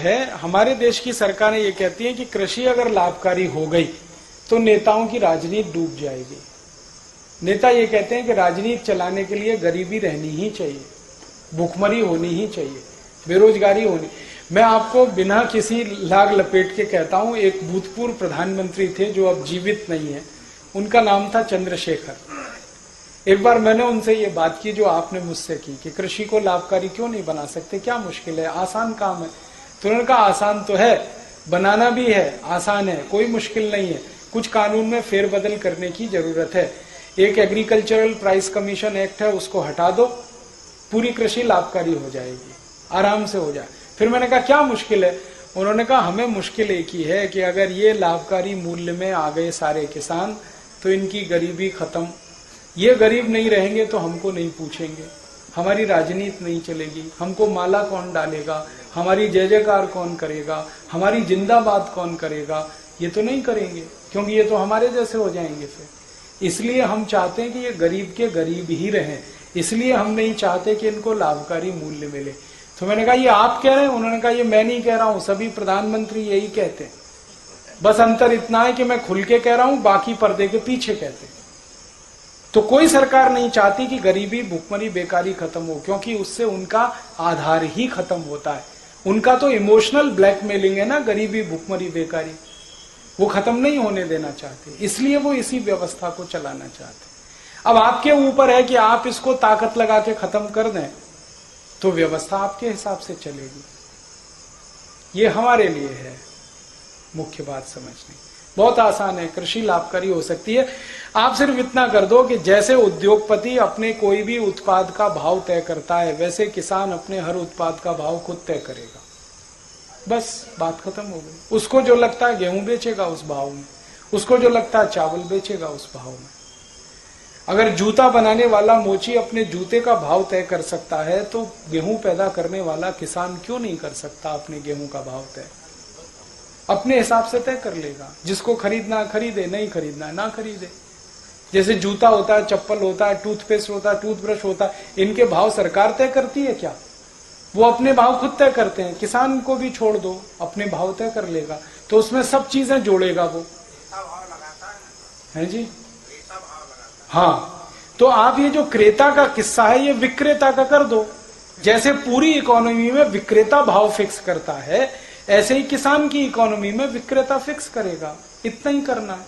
है। हमारे देश की सरकारें ये कहती हैं कि कृषि अगर लाभकारी हो गई तो नेताओं की राजनीति डूब जाएगी। नेता ये कहते हैं कि राजनीति चलाने के लिए गरीबी रहनी ही चाहिए, भूखमरी होनी ही चाहिए, बेरोजगारी होनी। मैं आपको बिना किसी लाग लपेट के कहता हूं, एक भूतपूर्व प्रधानमंत्री थे जो अब जीवित नहीं है, उनका नाम था चंद्रशेखर। एक बार मैंने उनसे ये बात की जो आपने मुझसे की कि कृषि को लाभकारी क्यों नहीं बना सकते, क्या मुश्किल है, आसान काम है। तो उन्होंने कहा आसान तो है, बनाना भी है, आसान है, कोई मुश्किल नहीं है, कुछ कानून में फेरबदल करने की जरूरत है। एक एग्रीकल्चरल प्राइस कमीशन एक्ट है, उसको हटा दो, पूरी कृषि लाभकारी हो जाएगी, आराम से हो जाए। फिर मैंने कहा क्या मुश्किल है? उन्होंने कहा हमें मुश्किल एक ही है कि अगर ये लाभकारी मूल्य में आ गए सारे किसान तो इनकी गरीबी खत्म। ये गरीब नहीं रहेंगे तो हमको नहीं पूछेंगे, हमारी राजनीति नहीं चलेगी, हमको माला कौन डालेगा, हमारी जय जयकार कौन करेगा, हमारी जिंदाबाद कौन करेगा, ये तो नहीं करेंगे, क्योंकि ये तो हमारे जैसे हो जाएंगे। फिर इसलिए हम चाहते हैं कि ये गरीब के गरीब ही रहें, इसलिए हम नहीं चाहते कि इनको लाभकारी मूल्य मिले। तो मैंने कहा ये आप कह रहे हैं? उन्होंने कहा ये मैं नहीं कह रहा हूं, सभी प्रधानमंत्री यही कहते हैं, बस अंतर इतना है कि मैं खुल के कह रहा हूं, बाकी पर्दे के पीछे कहते हैं। तो कोई सरकार नहीं चाहती कि गरीबी, भुखमरी, बेकारी खत्म हो, क्योंकि उससे उनका आधार ही खत्म होता है। उनका तो इमोशनल ब्लैकमेलिंग है ना, गरीबी, भुखमरी, बेकारी, वो खत्म नहीं होने देना चाहते, इसलिए वो इसी व्यवस्था को चलाना चाहते। अब आपके ऊपर है कि आप इसको ताकत लगा के खत्म कर दें तो व्यवस्था आपके हिसाब से चलेगी। ये हमारे लिए है मुख्य बात समझनी। बहुत आसान है, कृषि लाभकारी हो सकती है। आप सिर्फ इतना कर दो कि जैसे उद्योगपति अपने कोई भी उत्पाद का भाव तय करता है, वैसे किसान अपने हर उत्पाद का भाव खुद तय करेगा, बस बात खत्म हो गई। उसको जो लगता है गेहूं बेचेगा उस भाव में, उसको जो लगता है चावल बेचेगा उस भाव में। अगर जूता बनाने वाला मोची अपने जूते का भाव तय कर सकता है तो गेहूं पैदा करने वाला किसान क्यों नहीं कर सकता अपने गेहूं का भाव तय? अपने हिसाब से तय कर लेगा, जिसको खरीदना खरीदे, नहीं खरीदना ना खरीदे। जैसे जूता होता है, चप्पल होता है, टूथपेस्ट होता है, टूथब्रश होता है, इनके भाव सरकार तय करती है क्या? वो अपने भाव खुद तय करते हैं। किसान को भी छोड़ दो, अपने भाव तय कर लेगा, तो उसमें सब चीजें जोड़ेगा वो, है जी। हाँ, तो आप ये जो क्रेता का किस्सा है ये विक्रेता का कर दो। जैसे पूरी इकोनॉमी में विक्रेता भाव फिक्स करता है, ऐसे ही किसान की इकोनॉमी में विक्रेता फिक्स करेगा। इतना ही करना है।